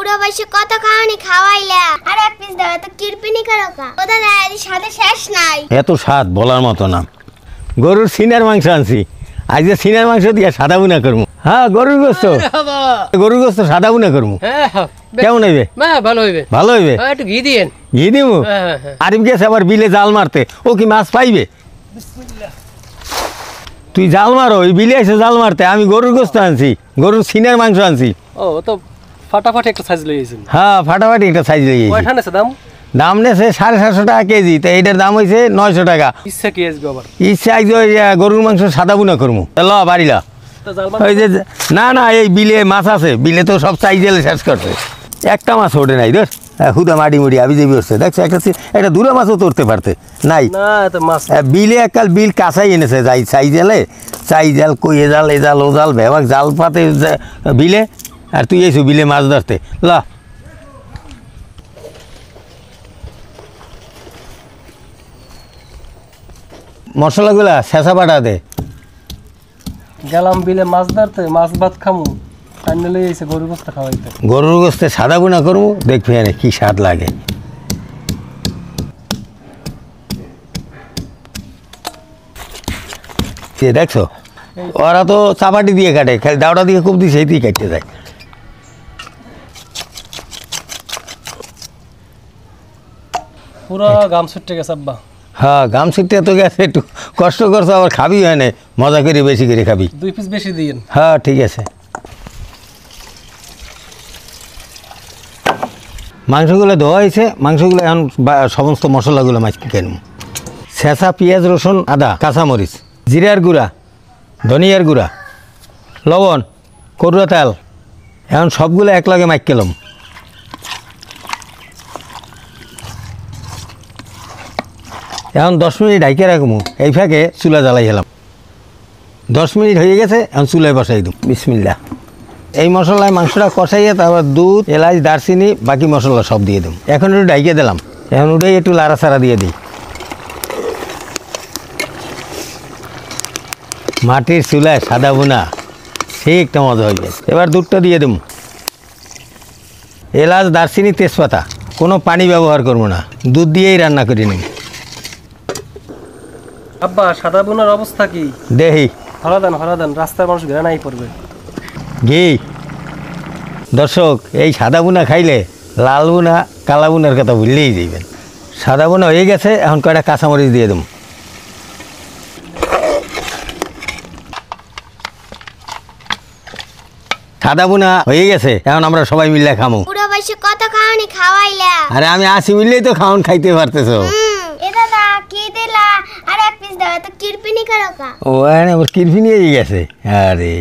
পুরো বয়সে কত কাহানি খাওয়াইলা আর এক পিস দাও তো কিরপিনি করো কা ও দাদা এই সাথে শেষ নাই এত স্বাদ বলার মতো না। গরুর সিনার মাংস আনছি, আজ যে সিনার মাংস দিয়ে সাদা বুনা করবো। হ্যাঁ গরুর গোস্ত, গরুর গোস্ত সাদা বুনা করবো। কেমন হইবে? ভালো হইবে। ভালো হইবে? একটু ঘি দিয়েন। ঘি দিব? আরিফ গেছে আবার বিলে জাল মারতে, ও কি মাছ পাইবে? তুই জাল মারো, ওই বিলে এসে জাল মারতে। আমি গরুর গোস্ত আনছি, গরুর সিনার মাংস আনছি। ও তো ফাটাফাটি একটা সাইজ লইয়েছেন। হ্যাঁ ফাটাফাটি একটা সাইজ লইয়েছি। কয়টা নেছে দাম? দাম নেছে 750 টাকা কেজি, তো এইটার দাম হয়েছে 900 টাকা। ইচ্ছা কি আসবে আবার? ইচ্ছা আজ গরুর মাংস সাদা বুনা করবো। ল বাড়ি ল। ওই যে না না এই বিলে মাছ আছে, বিলে তো সব চাইজেলে শেষ করছে, একটা মাছ ওঠে নাই। ধর হুদা মাটি মুড়ি আবি যাবি হচ্ছে, দেখছো একটা দূরে মাছও ধরতে পারতে নাই। বিলে এককাল বিল কাঁচাই এনেছে, যাই চাইজেলে চাই জাল কইয়ে জাল এ জাল ও জাল ভেবাক জাল পাতে বিলে, আর তুই এসো বিলে মাছ ধরতে। ল মশলাগুলা শেষা পাঠা দে। গেলাম বিলে মাছ ধরতে, মাছ ভাত খামু, টাইনে এসে গরুর গোস্ত খাওয়াইতে। গরুর গোস্তে সাদা বুনা করবো, দেখবি এনে কি স্বাদ লাগে। দেখছো ওরা তো চাপাটি দিয়ে কাটে, খালি দাওটা দিয়ে খুব দিয়ে সেইতেই কাটতে যায়। পুরো গাম ছুটে গেছে আব্বা। হ্যাঁ গাম ছিটতে তো গেছে, একটু কষ্ট করছো, আবার খাবি হয় না, মজা করে বেশি করে খাবি। 2 পিস বেশি দিয়েন। হ্যাঁ ঠিক আছে। মাংসগুলো ধোয়া হয়েছে, মাংসগুলো এখন সমস্ত মশলাগুলো মাছকে কেনব। ছেঁচা পেঁয়াজ রসুন আদা কাঁচামরিচ, জিরার গুঁড়া, ধনিয়ার গুঁড়া, লবণ, করুয়া তেল, এখন সবগুলো একলাগে মাইক কেলাম। এখন 10 মিনিট ঢাইকে রাখবো, এই ফাঁকে চুলা জ্বালাই হেলাম। 10 মিনিট হয়ে গেছে, এখন চুলায় বসাই দিই। বিসমিল্লাহ। এই মশলায় মাংসটা কষাইয়ে তারপর দুধ, এলাচ, দারচিনি, বাকি মশলা সব দিয়ে দেবো। এখন একটু ঢাইকে দিলাম, এখন উঠেই একটু লাড়াচাড়া দিয়ে দিই। মাটির চুলায় সাদা বোনা সেই একটা মজা হয়ে যায়। এবার দুধটা দিয়ে দেবো। এলাচ, দারচিনি, তেজপাতা, কোনো পানি ব্যবহার করবো না, দুধ দিয়েই রান্না করে নিই। আব্বা সাদা বোনার অবস্থা কি? দেহি হরাদান রাস্তার মানুষ ঘেরানাই পড়বে। ঘি। দর্শক এই সাদা বোনা খাইলে লাল বোনা কালা বোনার কথা ভুললেই যাইবেন। সাদা বোনা হয়ে গেছে, এখন কয়টা কাঁচামরিচ দিয়ে দেবো। সাদা বোনা হয়ে গেছে, এখন আমরা সবাই মিলে খামো। পুরো বয়সে কত কাহানি খাওয়াইলা। আরে আমি আসি মিললেই তো খাওন খাইতে পারতেছো। এ দাদা কি দিলা আর এক পিস দাও তো কিরপিনি করো কা ও আমার কিরফি নিয়ে গেছে। আরে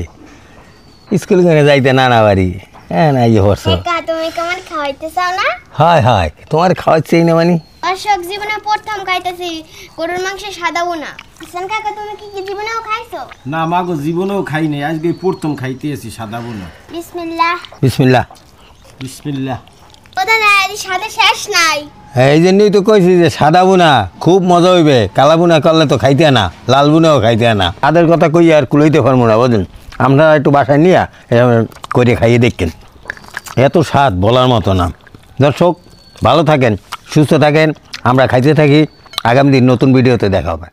স্কুল করে যাইতে নানা বাড়ি। হ্যাঁ না ইয়ে হরছো। তুমি কেমন খাওয়াইতে চাও না? হয় হয় তোমার খাওয়াচ্ছেই না মানে। অশোক জীবনে প্রথম খাইতেছি গরুর মাংস সাদা বোনা। হাসান কাকা তুমি কি জীবনেও খাইছো? না মাগো জীবনেও খাই নাই, আজকে প্রথম খাইতেছি সাদা বোনা। বিসমিল্লাহ। বিসমিল্লাহ। বিসমিল্লাহ। ও দাদা এই সাথে শেষ নাই। এই জন্যই তো কইছি যে সাদা বোনা খুব মজা হইবে, কালা বোনা করলে তো খাইতে না, লাল বোনাও খাইতে না। তাদের কথা কই আর কুলাইতে পারবো না, বুঝলেন। আমরা একটু বাসায় নিয়ে করে খাইয়ে দেখেন, এত স্বাদ বলার মতো না। দর্শক ভালো থাকেন, সুস্থ থাকেন, আমরা খাইতে থাকি। আগামী দিন নতুন ভিডিওতে দেখা হবে।